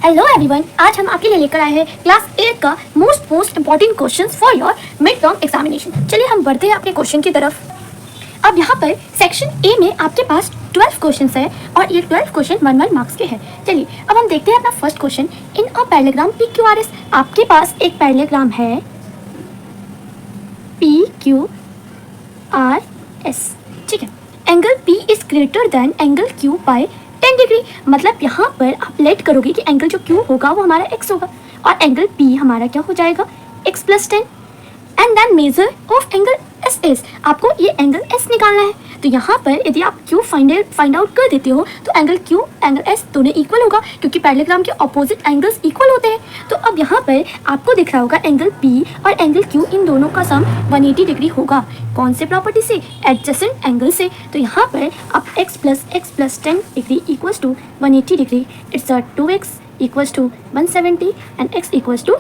Hello everyone, आज हम आपके लिए लेकर आए हैं क्लास 8 का most important questions for your mid term examination. चलिए हम बढ़ते हैं अपने क्वेश्चन की तरफ। अब यहाँ पर सेक्शन ए में आपके पास 12 क्वेश्चंस है और ये 12 क्वेश्चन 1 मार्क्स के हैं। चलिए अब हम देखते हैं अपना first question. In a parallelogram P Q R S, आपके पास एक पैरेललोग्राम है पी क्यू आर एस, ठीक है। Angle P is greater than angle Q by 10 degree. मतलब यहाँ पर आप लेट करोगे कि एंगल जो क्यू होगा वो हमारा एक्स होगा और एंगल पी हमारा क्या हो जाएगा, X plus 10। And then measure of angle S S, आपको ये एंगल एस निकालना है। तो यहाँ पर यदि आप क्यू फाइंड आउट कर देते हो तो एंगल क्यू एंगल एस दोनों इक्वल होगा, क्योंकि पैरेललोग्राम के ऑपोजिट एंगल्स इक्वल होते हैं। तो अब यहाँ पर आपको दिख रहा होगा एंगल पी और एंगल क्यू इन दोनों का सम 180 डिग्री होगा। कौन से प्रॉपर्टी से, एडजेसेंट एंगल से। तो यहाँ पर अब x plus 10 degree equals to 180 degree, it's 2x equals to 170 and x equals to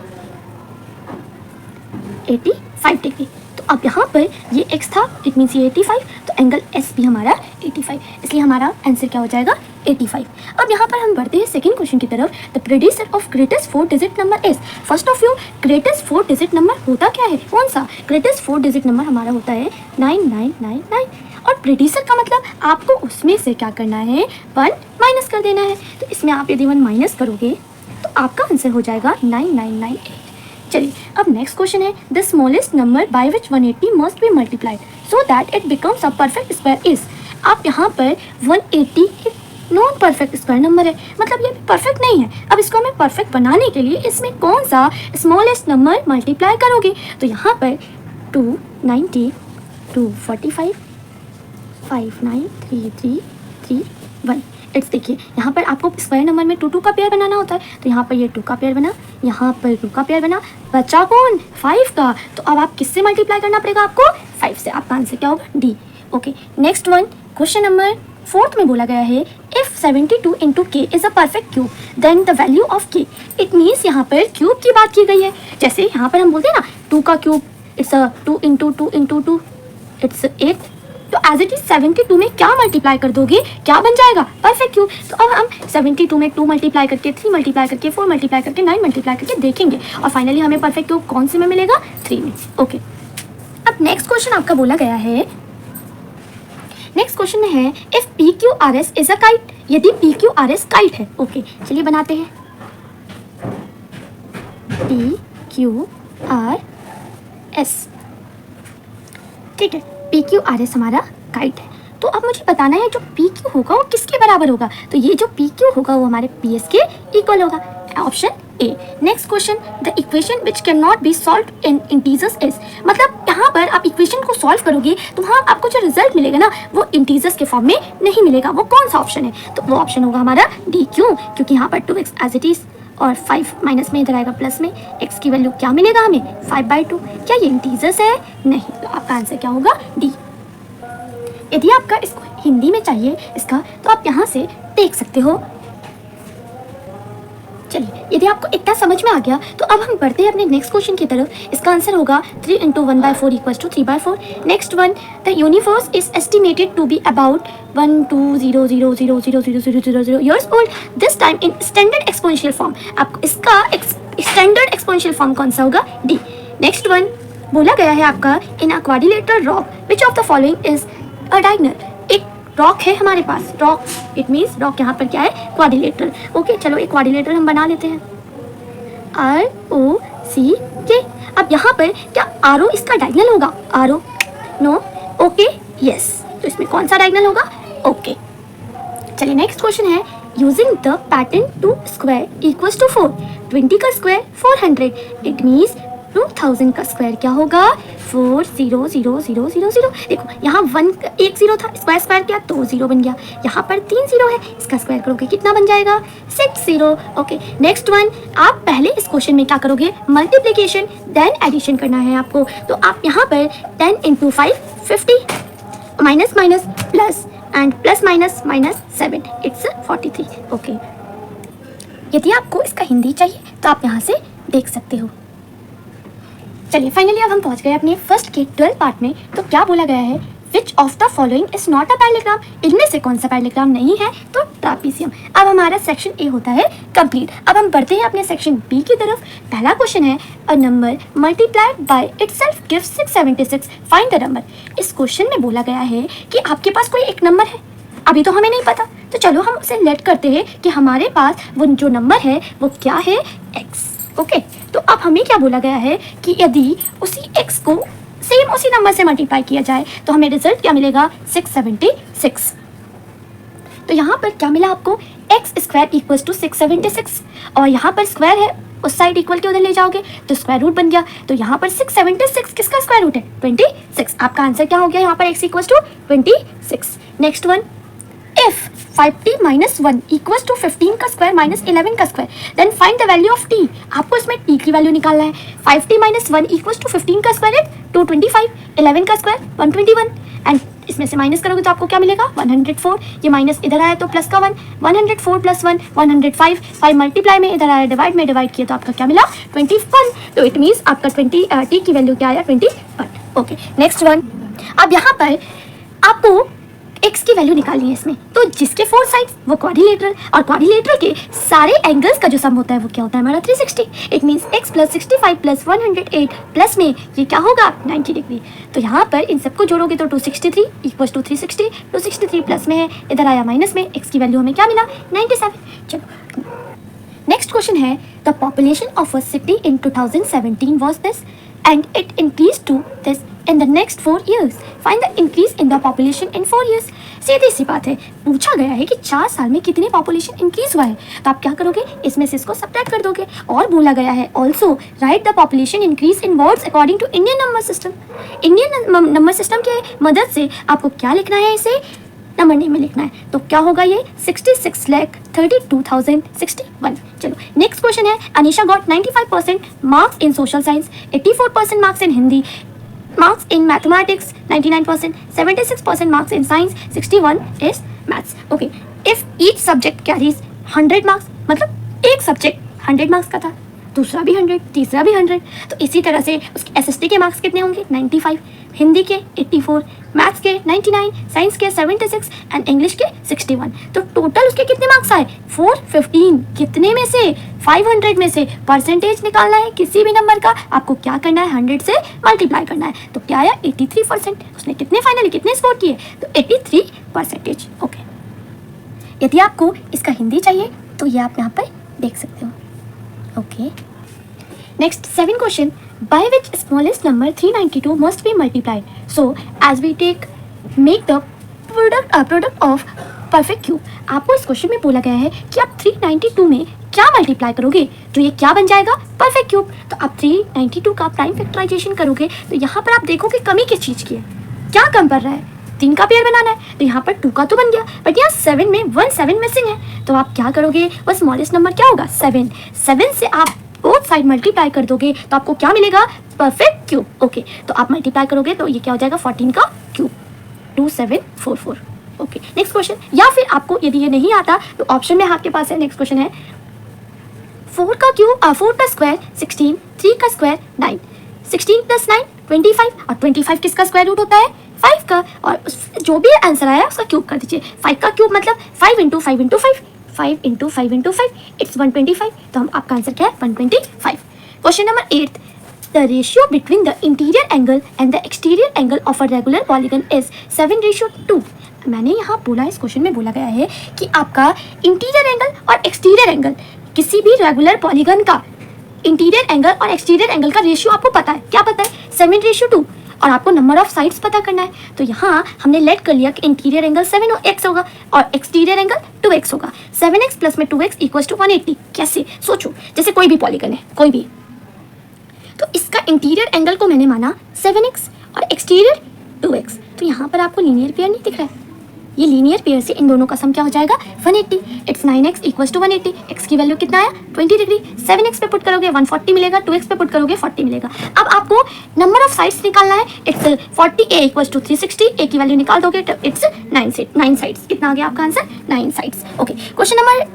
85 degree. तो अब यहाँ पर ये x था, इट मीन्स ये 85, तो एंगल s भी हमारा 85, इसलिए हमारा आंसर क्या हो जाएगा, 85। अब यहाँ पर हम बढ़ते हैं सेकंड क्वेश्चन की तरफ। द प्रेडिसर of greatest 4 digit number is, first of you greatest 4 digit number होता क्या है, कौन सा ग्रेटेस्ट 4 डिजिट नंबर हमारा होता है 9999। और प्रेडिसर का मतलब आपको उसमें से क्या करना है, 1 माइनस कर देना है। तो इसमें आप यदि 1 माइनस करोगे तो आपका आंसर हो जाएगा 9998। चलिए अब नेक्स्ट क्वेश्चन है, the smallest number by which 180 must be multiplied so that it becomes a perfect square is. आप यहाँ पर 180 एक नॉन परफेक्ट स्क्वायर नंबर है, मतलब ये परफेक्ट नहीं है। अब इसको हमें परफेक्ट बनाने के लिए इसमें कौन सा स्मॉलेस्ट नंबर मल्टीप्लाई करोगे। तो यहाँ पर 290 245 5933331। इट्स देखिए यहाँ पर आपको स्क्वायर नंबर में 2 का पेयर बनाना होता है, तो यहाँ पर ये 2 का पेयर बना, यहाँ पर 2 का पेयर बना, बचा कौन 5 का। तो अब आप किससे मल्टीप्लाई करना पड़ेगा आपको, 5 से। आपका आंसर क्या होगा, D. Okay next one, question number 4 में बोला गया है if 72 into K is a perfect cube then the value of K. It means यहाँ पर क्यूब की बात की गई है। जैसे यहाँ पर हम बोलते हैं ना 2 का cube it's 2 into 2 into 2 it's 8। तो एज इट इज 72 में क्या मल्टीप्लाई कर दोगे, क्या बन जाएगा, परफेक्ट क्यूब। तो अब हम 72 में 2 मल्टीप्लाई करके, 3 मल्टीप्लाई करके, 4 मल्टीप्लाई करके, 9 मल्टीप्लाई करके देखेंगे और फाइनली हमें परफेक्ट क्यूब कौन से में मिलेगा, 3 में। ओके अब नेक्स्ट क्वेश्चन आपका बोला गया है, नेक्स्ट क्वेश्चन में है if P Q R S is a kite, यदि P Q R S kite है। ओके चलिए बनाते हैं, पी क्यू आर एस, ठीक है। पी क्यू आर एस हमारा काइट है। तो अब मुझे बताना है जो पी क्यू होगा वो किसके बराबर होगा। तो ये जो पी क्यू होगा वो हमारे पी एस के इक्वल होगा, option A. Next question, the equation which can not be solve in integers is, मतलब यहाँ पर आप इक्वेशन को सॉल्व करोगे तो वहाँ आपको जो रिजल्ट मिलेगा ना वो इंटीजर्स के फॉर्म में नहीं मिलेगा। वो कौन सा ऑप्शन है, तो वो ऑप्शन होगा हमारा डी। क्यों, क्योंकि यहाँ पर 2x एज इट इज और 5 माइनस में इधर आएगा प्लस में, x की वैल्यू क्या मिलेगा हमें, 5/2। क्या ये इंटीजर्स है, नहीं। तो आपका आंसर क्या होगा, डी। यदि आपका इसको हिंदी में चाहिए इसका तो आप यहाँ से देख सकते हो। चलिए यदि आपको इतना समझ में आ गया तो अब हम बढ़ते हैं अपने नेक्स्ट क्वेश्चन की तरफ। इसका आंसर होगा 3 into 1/4 equals to 3/4। Next one, the universe is estimated to be about 120000000 years old this time in standard exponential form। आपको इसका स्टैंडर्ड एक्सपोनेंशियल फॉर्म कौन सा होगा, डी। नेक्स्ट वन बोला गया है आपका in a quadrilateral ROCK which of the following is a diagonal. एक रॉक है हमारे पास, रॉक इट मीन्स रॉक यहाँ पर क्या है, क्वाड्रिलेटरल। ओके चलो एक क्वाड्रिलेटरल हम बना लेते हैं, ROCK। अब यहाँ पर क्या RO इसका डायगोनल होगा, RO नो, ओके यस। तो इसमें कौन सा डायगोनल होगा, ओके। चलिए नेक्स्ट क्वेश्चन है, using the pattern 2 square equals to 4, 20 का स्क्वायर 400, इट मीन्स 2000 का स्क्वायर क्या होगा, 4000000। देखो यहाँ 1 0 था, स्क्वायर किया 2 0 बन गया, यहाँ पर 3 0 है, इसका स्क्वायर करोगे कितना बन जाएगा, 6 0। ओके नेक्स्ट वन, आप पहले इस क्वेश्चन में क्या करोगे, मल्टीप्लिकेशन देन एडिशन करना है आपको। तो आप यहाँ पर 10 into 5 50, minus minus plus and plus minus minus 7, it's 43। Okay यदि आपको इसका हिंदी चाहिए तो आप यहाँ से देख सकते हो। चलिए फाइनली अब हम पहुंच गए अपने फर्स्ट के 12 पार्ट में। तो क्या बोला गया है, विच of the following is not a parallelogram, इनमें से कौन सा पैरेललोग्राम नहीं है, तो ट्रापीजियम। अब हमारा सेक्शन ए होता है कंप्लीट। अब हम बढ़ते हैं अपने सेक्शन बी की तरफ। पहला क्वेश्चन है a number multiplied by itself gives 676, find the number. इस क्वेश्चन में बोला गया है कि आपके पास कोई एक नंबर है, अभी तो हमें नहीं पता, तो चलो हम उसे लेट करते हैं कि हमारे पास वो जो नंबर है वो क्या है, x। ओके, तो अब हमें क्या बोला गया है कि यदि उसी x को सेम उसी नंबर से मल्टीप्लाई किया जाए तो हमें रिजल्ट क्या मिलेगा, 676। तो यहाँ पर क्या मिला आपको, x स्क्वायर इक्वल्स टू 676, और यहाँ पर स्क्वायर है, उस साइड इक्वल के उधर ले जाओगे तो स्क्वायर रूट बन गया। तो यहाँ पर 676 किसका स्क्वायर रूट है, 26। आपका आंसर क्या हो गया यहाँ पर, x equals to 26। Next one, if 5t minus 1 equals to 15 का स्क्वायर माइनस 11 का square, then find the value of t। आपको इसमें t की वैल्यू निकालना है। 5t minus 1 equals to 15 का स्क्वायर है 225, 11 का स्क्वायर 121, एंड इसमें से माइनस करोगे तो आपको क्या मिलेगा, 104। ये माइनस इधर आया तो प्लस का 1, 104 प्लस 1 105, 5 मल्टीप्लाई में इधर आया डिवाइड में डिवाइड किया तो आपका क्या मिला, 21। तो इट मीन्स आपका t की वैल्यू क्या आया, 21। Okay, next one. अब यहाँ पर आपको x की वैल्यू निकालनी है इसमें, तो जिसके 4 साइड्स वो क्वाड्रिलेटरल, और क्वाड्रिलेटरल के सारे एंगल्स का जो सम होता है वो क्या होता है हमारा, 360। It means x plus 65 plus 108 plus में ये क्या होगा, 90 डिग्री। तो यहाँ पर इन सबको जोड़ोगे तो 263 इक्वल्स टू 360, 263 प्लस में है, इधर आया माइनस में, x की वैल्यू हमें क्या मिला, 97। चलो नेक्स्ट क्वेश्चन है, the population of a city in 2017 was this and it increased to this in the next 4 years. Find the increase in the population in 4 years. सीधी सी बात है, पूछा गया है कि 4 साल में कितने पॉपुलेशन इंक्रीज हुआ है, तो आप क्या करोगे, इसमें से इसको सब्ट्रैक्ट कर दोगे। और बोला गया है also write the population increase in words according to Indian number system. Indian number system के मदद से आपको क्या लिखना है, इसे नंबर नेम में लिखना है। तो क्या होगा ये, 66,32,061। चलो नेक्स्ट क्वेश्चन है, Anisha got 95% marks in social science, 84% marks in Hindi, marks in mathematics 99%, 76% marks in science, 61 is maths. Okay, if each subject carries 100 marks, मतलब एक सब्जेक्ट 100 मार्क्स का था, दूसरा भी 100, तीसरा भी 100, तो इसी तरह से उसके एसएसटी के मार्क्स कितने होंगे, 95, हिंदी के 84, मैथ्स के 99, साइंस के 76 एंड इंग्लिश के 61। तो टोटल उसके कितने मार्क्स आए, 415। कितने में से, 500 में से। परसेंटेज निकालना है किसी भी नंबर का, आपको क्या करना है, 100 से मल्टीप्लाई करना है। तो क्या आया, 83%। उसने कितने फाइनली कितने स्कोर किए, तो 83%। ओके, यदि आपको इसका हिंदी चाहिए तो ये आप यहाँ पर देख सकते हो। Okay, next 7 question, by which smallest number 392 must be multiplied, so as we make the product of perfect cube। आपको इस क्वेश्चन में बोला गया है कि आप 392 में क्या मल्टीप्लाई करोगे तो ये क्या बन जाएगा, परफेक्ट क्यूब। तो आप 392 का प्राइम फैक्टराइजेशन करोगे तो यहाँ पर आप देखोगे कमी किस चीज़ की है, क्या कम पड़ रहा है, 3 का पेयर बनाना है, तो यहाँ पर 2 का तो बन गया, बट यहाँ 7 में 1 7 मिसिंग है। तो आप क्या करोगे, वो स्मॉलेस्ट नंबर क्या होगा, 7 से आप बोथ साइड मल्टीप्लाई कर दोगे तो आपको क्या मिलेगा, परफेक्ट क्यूब। ओके, तो आप मल्टीप्लाई करोगे तो ये क्या हो जाएगा, 14 का क्यूब, 2744। Okay, next question. या फिर आपको यदि ये नहीं आता तो ऑप्शन में आपके पास है, नेक्स्ट क्वेश्चन है 4 का क्यूब, 4 का स्क्वायर 16, 3 का स्क्वायर 9, 16 प्लस 9 25, और 25 किसका स्क्वायर रूट होता है, 5 का, और जो भी आंसर आया उसका क्यूब कर दीजिए। 5 का क्यूब मतलब 5 into 5 into 5, 5 into 5 into 5 it's 125। तो हम आपका आंसर क्या है, 125। Question number 8, the ratio between the interior angle and the exterior angle of a regular polygon is 7:2। मैंने यहाँ बोला, इस क्वेश्चन में बोला गया है कि आपका इंटीरियर एंगल और एक्सटीरियर एंगल, किसी भी रेगुलर पॉलीगन का इंटीरियर एंगल और एक्सटीरियर एंगल का रेशियो आपको पता है, क्या पता है, 7:2, और आपको नंबर ऑफ साइड्स पता करना है। तो यहाँ हमने लेट कर लिया कि इंटीरियर एंगल 7x होगा और एक्सटीरियर एंगल 2x होगा। 7x प्लस में 2x इक्वल्स टू 180। कैसे, सोचो, जैसे कोई भी पॉलीगन है, कोई भी, तो इसका इंटीरियर एंगल को मैंने माना 7x और एक्सटीरियर 2x, तो यहाँ पर आपको लीनियर पेयर नहीं दिख रहा है, ये लीनियर पेयर से इन दोनों का सम क्या हो जाएगा, 180। It's 9x equals to 180। x की वैल्यू कितना आया, 20 डिग्री। 7x पे पुट करोगे 140 मिलेगा, 2x पे पुट करोगे 40 मिलेगा। अब आपको नंबर ऑफ साइड्स निकालना है। It's 40, a equals to 360, a की वैल्यू निकाल दोगे तो इट्स 9 साइड्स। कितना आ गया आपका answer, 9 sides. Okay, question number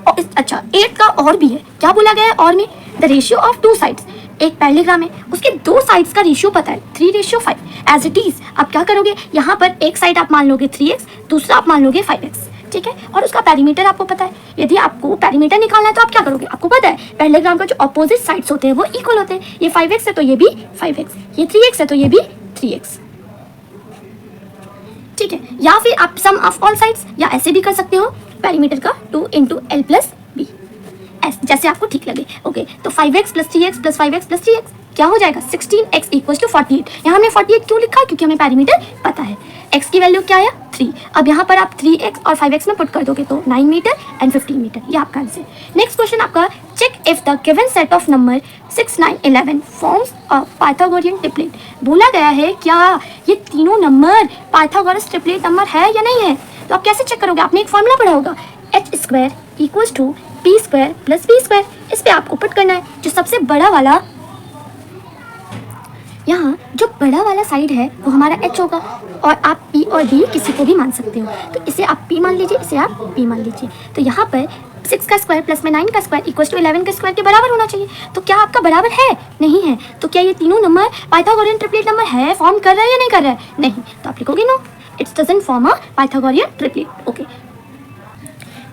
8 का और भी है, क्या बोला गया है और में, द रेशियो ऑफ 2 साइड्स एक पैरेललोग्राम है, उसके दो साइड्स का रेशियो पता है 3:5 एज इट इज। आप क्या करोगे, यहाँ पर एक साइड आप मान लोगे 3x, दूसरा आप मान लोगे 5x, ठीक है। और उसका पेरीमीटर आपको पता है। यदि आपको पेरीमीटर निकालना है तो आप क्या करोगे, आपको पता है पैरेललोग्राम का जो अपोजिट साइड्स होते हैं वो इक्वल होते हैं। ये 5x है तो ये भी 5x, ये 3x है तो ये भी 3x, ठीक है। या फिर आप सम ऑफ ऑल साइड्स, या ऐसे भी कर सकते हो पेरीमीटर का 2 × L + B, जैसे आपको ठीक लगे। ओके, तो 5x + 3x + 5x + 3x क्या हो जाएगा, 16x = 48। यहाँ हमने 48 क्यों लिखा है, क्योंकि हमें पेरीमीटर पता है। x की वैल्यू क्या आया 3। अब यहाँ पर आप 3x और 5x में पुट कर दोगे तो 9 मीटर एंड 15 मीटर, ये आपका आंसर। नेक्स्ट क्वेश्चन आपका, check if the given set of number 6, 9, 11 forms a Pythagorean triplet. बोला गया है क्या ये तीनों नंबर पाइथागोरस ट्रिपलेट नंबर है या नहीं है। तो आप कैसे चेक करोगे, आपने एक फॉर्मूला पढ़ा होगा, h² = p² + b²। इस पे आपको पुट करना है जो सबसे बड़ा वाला, यहाँ जो बड़ा वाला साइड है वो हमारा h होगा, और आप p और b किसी को भी मान सकते हो। तो इसे आप p मान लीजिए, इसे आप p मान लीजिए। तो यहाँ पर 6 का स्क्वायर प्लस में 9 का स्क्वायर = 11 का स्क्वायर के बराबर होना चाहिए। तो क्या आपका बराबर है, नहीं है। तो क्या ये तीनों नंबर पाइथागोरियन ट्रिपलेट नंबर है, फॉर्म कर रहा है या नहीं कर रहा है, नहीं। तो आप लिखोगे no, it's doesn't form a Pythagorean triplet. Okay,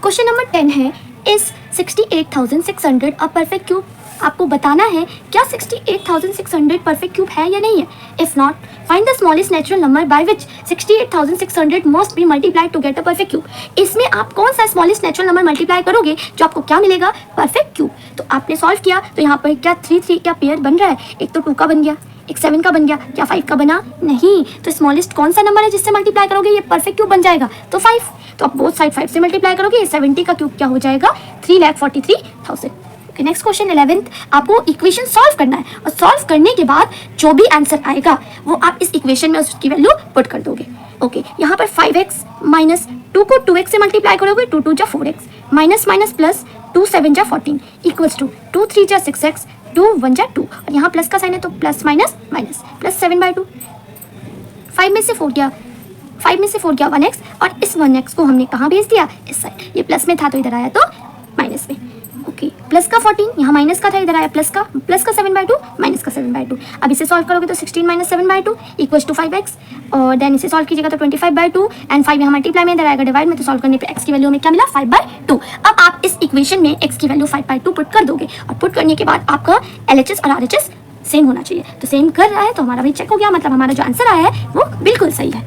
question number 10 है, इज 68,600 अ परफेक्ट क्यूब। आपको बताना है क्या 68,600 परफेक्ट क्यूब है या नहीं है। If not, find the smallest natural number by which 68,600 must be multiplied to get a perfect cube. इसमें आप कौन सा स्मॉलेस्ट नेचुरल नंबर मल्टीप्लाई करोगे जो आपको क्या मिलेगा, परफेक्ट क्यूब। तो आपने सॉल्व किया तो यहाँ पर क्या 3 क्या पेयर बन रहा है, एक तो 2 का बन गया, एक 7 का बन गया, क्या 5 का बना, नहीं। तो स्मॉलेस्ट कौन सा नंबर है जिससे मल्टीप्लाई करोगे ये परफेक्ट क्यूब बन जाएगा, तो 5। तो आप बोथ साइड 5 से मल्टीप्लाई करोगे, ये 70 का क्यूब क्या हो जाएगा, 3,43,000। ओके, नेक्स्ट क्वेश्चन 11th, आपको इक्वेशन सॉल्व करना है, और सॉल्व करने के बाद जो भी आंसर आएगा वो आप इस इक्वेशन में उसकी वैल्यू पुट कर दोगे। ओके, यहाँ पर 5x माइनस 2 को 2x से मल्टीप्लाई करोगे, 2 2 जा 4x, माइनस माइनस प्लस 2 7 जा 14 इक्वल्स टू 2 3 जा 6x, 2 1 जा 2, और यहाँ प्लस का साइन है तो प्लस माइनस माइनस, प्लस 7/2। 5 में से 4 गया, 5 में से 4 गया 1x, और इस 1x को हमने कहाँ भेज दिया, इस साइड। ये प्लस में था तो इधर आया तो माइनस में। ओके, प्लस का 14, यहाँ माइनस का था, इधर आया प्लस का 7/2, माइनस का 7/2। अब इसे सॉल्व करोगे तो 16 - 7/2 = 5x, और देन इसे सॉल्व कीजिएगा तो 25/2, एंड 5 यहाँ मल्टीप्लाई में, इधर आएगा डिवाइड में, तो सॉल्व करने पे x की वैल्यू में क्या मिला, 5/2। अब आप इस इक्वेशन में x की वैल्यू 5/2 पुट कर दोगे, और पुट करने के बाद आपका LHS और RHS सेम होना चाहिए। तो सेम कर रहा है तो हमारा भी चेक हो गया, मतलब हमारा जो आंसर आया है वो बिल्कुल सही है।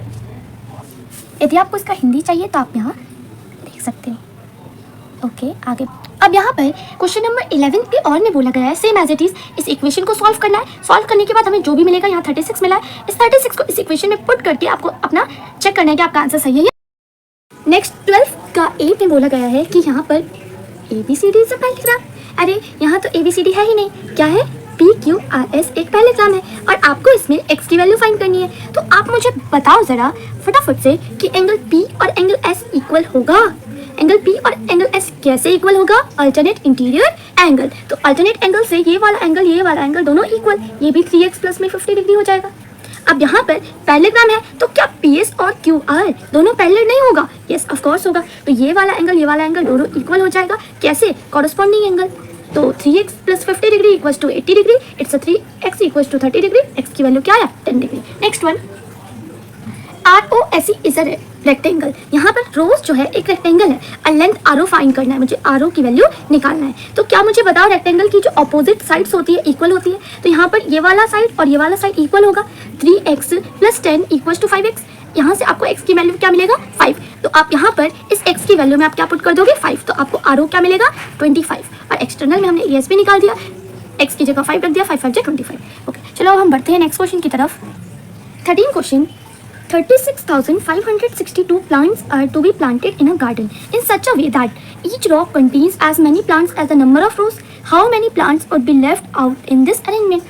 यदि आपको इसका हिंदी चाहिए तो आप यहाँ देख सकते हैं। ओके, आगे अब यहाँ पर क्वेश्चन नंबर 11 पे और में बोला गया है सेम एज इट इज, इस इक्वेशन को सॉल्व करना है। सॉल्व करने के बाद हमें जो भी मिलेगा, यहाँ 36 मिला है, इस 36 को इस इक्वेशन में पुट करके आपको अपना चेक करना है कि आपका आंसर सही है। नेक्स्ट 12 का 8 में बोला गया है कि यहाँ पर ABCD इज अ पैराग्राफ। अरे यहाँ तो ABCD है ही नहीं, क्या है, PQRS एक पैराग्राम है, और आपको इसमें x की वैल्यू फाइंड करनी है। तो आप मुझे बताओ जरा फटाफट से कि एंगल P और एंगल S इक्वल होगा। एंगल P और एंगल S कैसे इक्वल होगा, अल्टरनेट इंटीरियर एंगल। तो अल्टरनेट एंगल से ये वाला एंगल दोनों इक्वल, ये भी 3x प्लस में 50 डिग्री हो जाएगा। अब यहाँ पर पैरेललोग्राम है तो क्या PS और QR दोनों पैरेलल नहीं होगा, यस ऑफ कोर्स होगा। तो ये वाला एंगल दोनों इक्वल हो जाएगा, कैसे, कॉरस्पॉन्डिंग एंगल। तो 3x plus 50 degree equals to 80 degree, it's 3x equals to 30 degree, x की वैल्यू क्या है, 10 degree. Next one, ROSE is a rectangle. यहाँ पर रोज जो है एक रेक्टेंगल है, और लेंथ RO फाइंड करना है, मुझे RO की वैल्यू निकालना है। तो क्या मुझे बताओ, रेक्टेंगल की जो अपोजिट साइड्स होती है इक्वल होती है, तो यहाँ पर ये वाला साइड और ये वाला साइड इक्वल होगा। 3x plus 10 equals to 5x, यहाँ से आपको x की वैल्यू क्या मिलेगा, 5। तो आप यहाँ पर इस x की वैल्यू में आप क्या पुट कर दोगे, 5। तो आपको RO क्या मिलेगा, 25, और एक्सटर्नल में हमने ES भी निकाल दिया, x की जगह 5 रख दिया, 5 5 25। ओके, चलो अब हम बढ़ते हैं नेक्स्ट क्वेश्चन की तरफ। 13 question, 36,562 plants are to be planted in a garden in such a way that each row contains as many plants as the number of rows. How many plants would be left out in this arrangement?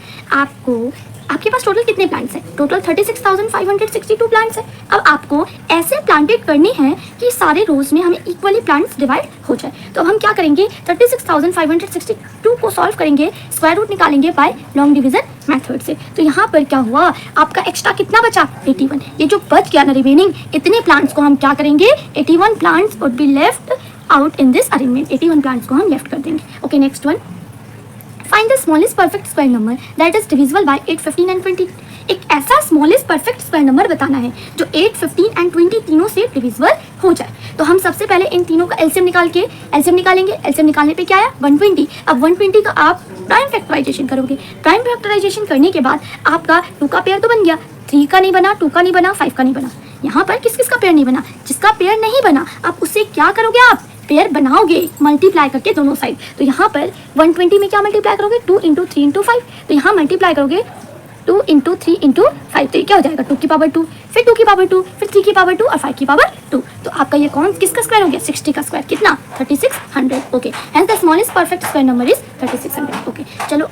आपके पास total कितने plants हैं, total 36,562 plants हैं। अब आपको ऐसे planted करने हैं कि सारे रोज में हमें इक्वली प्लांट्स डिवाइड हो जाए। तो अब हम क्या करेंगे, 36,562 को सॉल्व करेंगे, स्क्वायर रूट निकालेंगे बाय लॉन्ग डिवीजन मेथड से। तो यहाँ पर क्या हुआ, आपका एक्स्ट्रा कितना बचा, 81। ये जो बच गया ना रिमेनिंग, इतने प्लांट्स को हम क्या करेंगे, 81 plants would be left out in this arrangement. 81 plants को हम लेफ्ट कर देंगे। Okay, next one, find the smallest perfect square number that is divisible by 8, 15 and 20। एक ऐसा स्मॉलेस्ट परफेक्ट स्क्वायर नंबर बताना है जो 8, 15 एंड 20 तीनों से डिविजिबल हो जाए। तो हम सबसे पहले इन तीनों का एलसीएम निकालेंगे। एलसीएम निकालने पे क्या आया 120। अब 120 का आप प्राइम फैक्टराइजेशन करोगे। प्राइम फैक्टराइजेशन करने के बाद आपका 2 का पेयर तो बन गया, 3 का नहीं बना, 2 का नहीं बना, 5 का नहीं बना। यहाँ पर किस किस का पेयर नहीं बना? जिसका पेयर नहीं बना आप उससे क्या करोगे? आप पेयर बनाओगे मल्टीप्लाई करके दोनों साइड। तो यहाँ पर 120 में क्या मल्टीप्लाई करोगे? 2 × 3 × 5। तो यहाँ मल्टीप्लाई करोगे 2 × 3 × 5। तो ये क्या हो जाएगा 2 की पावर 2, फिर 2 की पावर 2, फिर 3 की पावर 2 और 5 की पावर 2। तो आपका ये कौन किसका स्क्वायर हो गया? 60 का स्क्वायर। कितना? 3600। Okay, hence the smallest perfect square number is 3600। Okay, चलो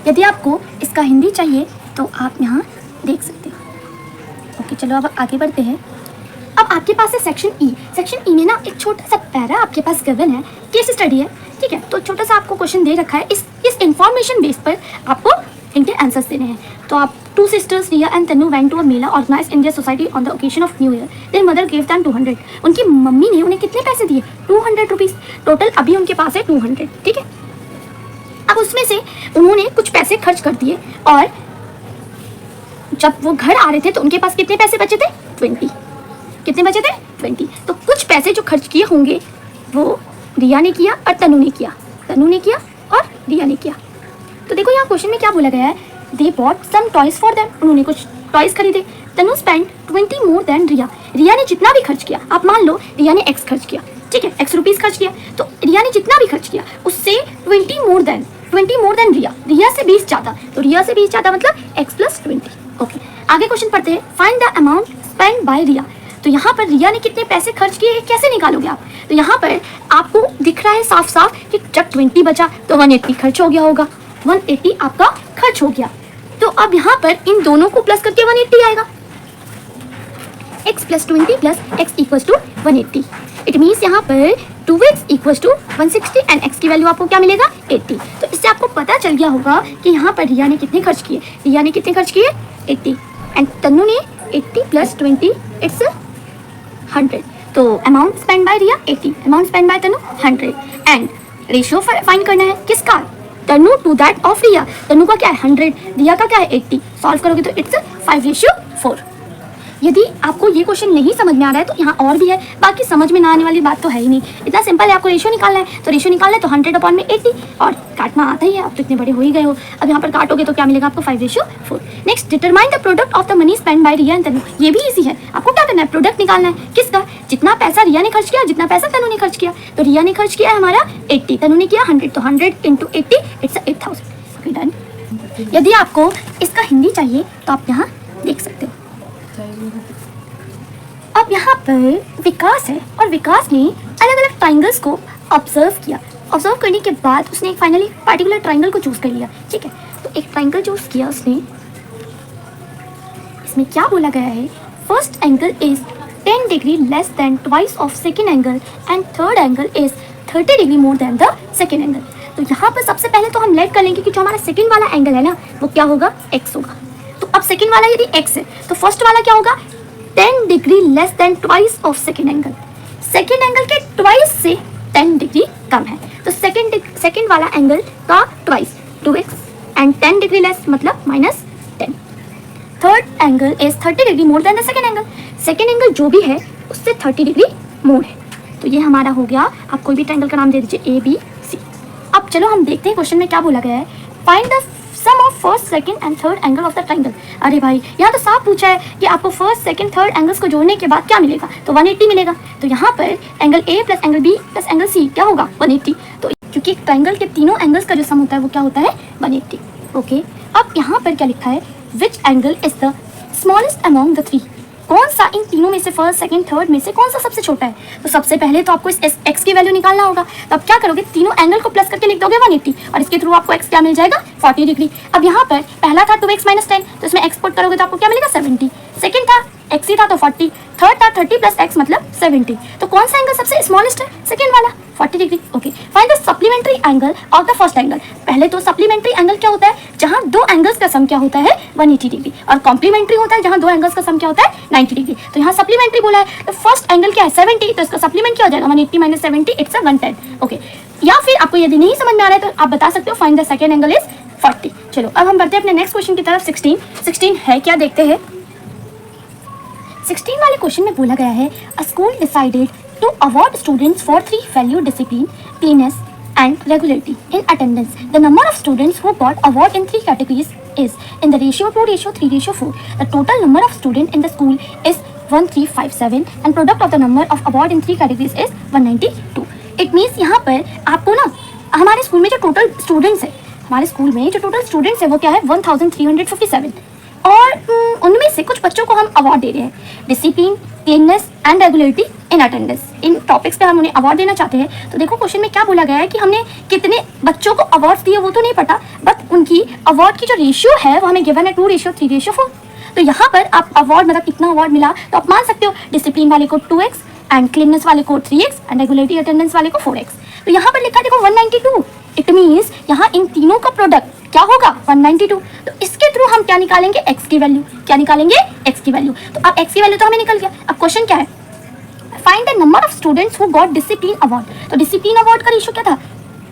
यदि आपको इसका हिंदी चाहिए तो आप यहाँ देख सकते हो। ओके, चलो अब आगे बढ़ते हैं। अब आपके पास है सेक्शन ई। सेक्शन ई में ना एक छोटा सा पैरा आपके पास गिवन है, केस स्टडी है, ठीक है। तो छोटा सा आपको क्वेश्चन दे रखा है, इस इंफॉर्मेशन बेस पर आपको इनके आंसर्स देने हैं। तो आप 2 sisters Riya and Tanu went to a mela organised in their society on the occasion of new year. Their mother give them 200। उनकी मम्मी ने उन्हें कितने पैसे दिए? 200 रुपीज़। टोटल अभी उनके पास है 200, ठीक है। अब उसमें से उन्होंने कुछ पैसे खर्च कर दिए और जब वो घर आ रहे थे तो उनके पास कितने पैसे बचे थे? 20। कितने बचे थे? 20। तो कुछ पैसे जो खर्च किए होंगे वो रिया ने किया और तनु ने किया, और रिया ने किया। तो देखो यहाँ क्वेश्चन में क्या बोला गया है, they bought some toys for them. उन्होंने कुछ टॉयज खरीदे। तनु स्पेंड 20 मोर देन रिया। रिया ने जितना भी खर्च किया, आप मान लो रिया ने x खर्च किया, ठीक है, x रुपीज़ खर्च किया, तो रिया ने जितना भी खर्च किया उससे 20 मोर देन रिया से 20 ज़्यादा। तो रिया से 20 ज़्यादा मतलब x + 20। ओके, आगे क्वेश्चन पढ़ते हैं। Find the amount spend by Riya. तो यहाँ पर रिया ने कितने पैसे खर्च किए कैसे निकालोगे आप? तो यहाँ पर आपको दिख रहा है साफ साफ कि जब 20 बचा तो 180 खर्च हो गया होगा, 180 आपका खर्च हो गया। तो अब यहाँ पर इन दोनों को प्लस करके 180 आएगा। x + 20 + x = 180। इट मीन्स यहाँ पर 2x = 160 एंड x की वैल्यू आपको क्या मिलेगा? 80। तो इससे आपको पता चल गया होगा कि यहाँ पर रिया ने कितने खर्च किए। 80 एंड तनु ने 80 + 20 इट्स 100। तो amount spend by Riya 80, amount spend by Tanu 100 and ratio find करना है किसका? Tanu to that of Riya. Tanu का क्या है 100, रिया का क्या है 80। सॉल्व करोगे तो इट्स 5:4। यदि आपको ये क्वेश्चन नहीं समझ में आ रहा है तो यहाँ और भी है, बाकी समझ में ना आने वाली बात तो है ही नहीं। इतना सिंपल है, आपको रेशियो निकालना है। तो रेशियो निकालना है तो 100/80 और काटना आता ही है, आप तो इतने बड़े हो ही गए हो। अब यहाँ पर काटोगे तो क्या मिलेगा आपको? 5:4। Next, determine the product of the money spend by Riya and Tanu. ये भी इजी है, आपको क्या करना है? प्रोडक्ट निकालना है किसका? जितना पैसा रिया ने खर्च किया, जितना पैसा तनु ने खर्च किया। तो रिया ने खर्च किया है हमारा 80, तनु ने किया 100, तो 100 × 80 इट्स 8000। Okay, done. यदि आपको इसका हिंदी चाहिए तो आप यहाँ देख सकते हो। अब यहाँ पर विकास है और विकास ने अलग अलग ट्राइंगल्स को ऑब्जर्व किया। ऑब्जर्व करने के बाद उसने एक फाइनली पार्टिकुलर ट्राइंगल को चूज कर लिया, ठीक है। तो एक ट्राइंगल चूज किया उसने। इसमें क्या बोला गया है? First angle is 10 degree less than twice of second angle and third angle is 30 degree more than the second angle. तो यहाँ पर सबसे पहले तो हम लेट कर लेंगे कि जो हमारा सेकेंड वाला एंगल है ना वो क्या होगा? x होगा। तो अब सेकेंड वाला यदि x है तो फर्स्ट वाला क्या होगा? 10 degree less than twice of second angle. Second angle के ट्वाइस से 10 डिग्री कम है, तो सेकेंड वाला एंगल का twice 2x and 10 degree less मतलब -10। Third angle is 30 degree more than the second angle. Second angle जो भी है उससे 30 डिग्री मोर है। तो ये हमारा हो गया। आप कोई भी ट्रायंगल का नाम दे दीजिए ABC। अब चलो हम देखते हैं क्वेश्चन में क्या बोला गया है। Find the sum of first, second and third angle of the triangle. अरे भाई, यहाँ तो साफ पूछा है कि आपको फर्स्ट, सेकंड, थर्ड एंगल्स को जोड़ने के बाद क्या मिलेगा? तो 180 मिलेगा। तो यहाँ पर angle A plus angle B plus angle C क्या होगा? 180। तो क्योंकि एक ट्रायंगल के तीनों एंगल्स का जो सम होता है वो क्या होता है? 180। ओके, अब यहाँ पर क्या लिखा है? Which angle is the smallest among the three. कौन सा इन तीनों में से, फर्स्ट, सेकंड, थर्ड में से कौन सा सबसे छोटा है? तो सबसे पहले तो आपको इस x की वैल्यू निकालना होगा। तो अब क्या करोगे? तीनों एंगल को प्लस करके लिख दोगे 180 और इसके थ्रू आपको x क्या मिल जाएगा? 40 डिग्री। अब यहाँ पर पहला था 2x - 10, तो इसमें x पुट करोगे तो आपको क्या मिलेगा? 70। सेकंड था x ही था तो 40, थर्ड था 30 + x मतलब 70। तो कौन सा एंगल सबसे स्मॉलेस्ट है? सेकंड वाला। 40 degree. Okay, find the supplementary angle of the first angle. पहले तो सप्लीमेंट्री एंगल क्या होता है, जहां दो एंगल्स का सम क्या होता है 180 डिग्री, और कॉम्प्लीमेंट्री होता है जहां दो एंगल्स का सम क्या होता है 90 डिग्री। तो यहाँ सप्लीमेंट्री बोला है, तो फर्स्ट एंगल क्या है 70, तो इसका सप्लीमेंट क्या हो जाएगा 180 माइनस 70, इट्स 110। ओके, या फिर आपको यदि नहीं समझ में आ रहा है तो आप बता सकते हो find the second angle is 40। चलो अब हम बढ़ते हैं अपने नेक्स्ट क्वेश्चन की तरफ। 16 है क्या, देखते हैं। 16 वाले क्वेश्चन में बोला गया है, अ school decided to award students for 3 value discipline, cleanliness and regularity in attendance. The number of students who got award in 3 categories is in the ratio 2:3:4. The total number of students in the school is 1357 and product of the number of award in 3 categories is 192. It means यहाँ पर आपको ना हमारे school में जो total students है, हमारे school में जो टोटल स्टूडेंट्स है वो क्या है 1357, और उनमें से कुछ बच्चों को हम अवार्ड दे रहे हैं, discipline, cleanness and regularity in attendance. इन टॉपिक्स पे हम उन्हें अवार्ड देना चाहते हैं। तो देखो क्वेश्चन में क्या बोला गया है कि हमने कितने बच्चों को अवार्ड दिए वो तो नहीं पता, बट उनकी अवार्ड की जो रेशियो है वो हमें गिवन है 2:3:4। तो यहाँ पर आप अवार्ड मतलब कितना अवार्ड मिला तो आप मान सकते हो डिसिप्लिन वाले को 2x एंड क्लीननेस वाले को 3x एंड रेगुलरिटी अटेंडेंस वाले को 4x। तो यहाँ पर लिखा देखो 192, इट मीन्स यहाँ इन तीनों का प्रोडक्ट क्या होगा 192। तो इसके थ्रू हम क्या निकालेंगे x की वैल्यू, क्या निकालेंगे x की वैल्यू। तो अब x की वैल्यू तो हमें निकल गया। अब क्वेश्चन क्या है, find the number of students who got discipline award. तो डिसिप्लिन अवार्ड का रेशियो क्या था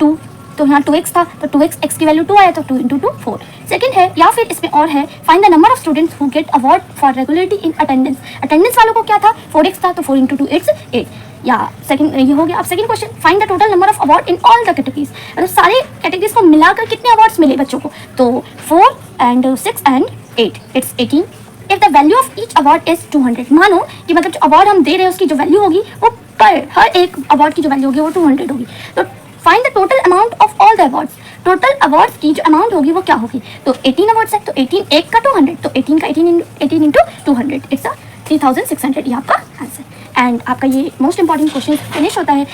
2, तो यहाँ 2x था, तो 2x x की वैल्यू 2 आया, तो 2 × 2 4। सेकंड है, या फिर इसमें और है, find the number of students who get award for regularity in attendance. Attendance वालों को क्या था 4x था, तो 4 × 2 इट्स 8। या सेकंड ये हो गया। अब second question, find the total number of award in all the categories. मतलब सारे कैटेगरीज को मिलाकर कितने अवार्ड्स मिले बच्चों को, तो 4 and 6 and 8, it's 18। If the value of each award is 200, मानो कि मतलब जो अवार्ड हम दे रहे हैं उसकी जो वैल्यू होगी वो पर हर एक अवार्ड की जो वैल्यू होगी वो 200 होगी। तो find the total amount of all the awards. Total awards की जो अमाउंट होगी वो क्या होगी, तो 18 अवार्ड्स है, तो 18 एक का 200, तो 18 का 18 इंटू 200 इट्स 3600। ये आपका आंसर। एंड आपका ये मोस्ट इंपॉर्टेंट क्वेश्चन फिनिश होता है।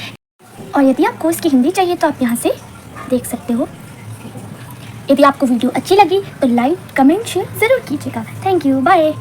और यदि आपको इसकी हिंदी चाहिए तो आप यहाँ से देख सकते हो। यदि आपको वीडियो अच्छी लगी तो लाइक, कमेंट, शेयर ज़रूर कीजिएगा। Thank you, bye.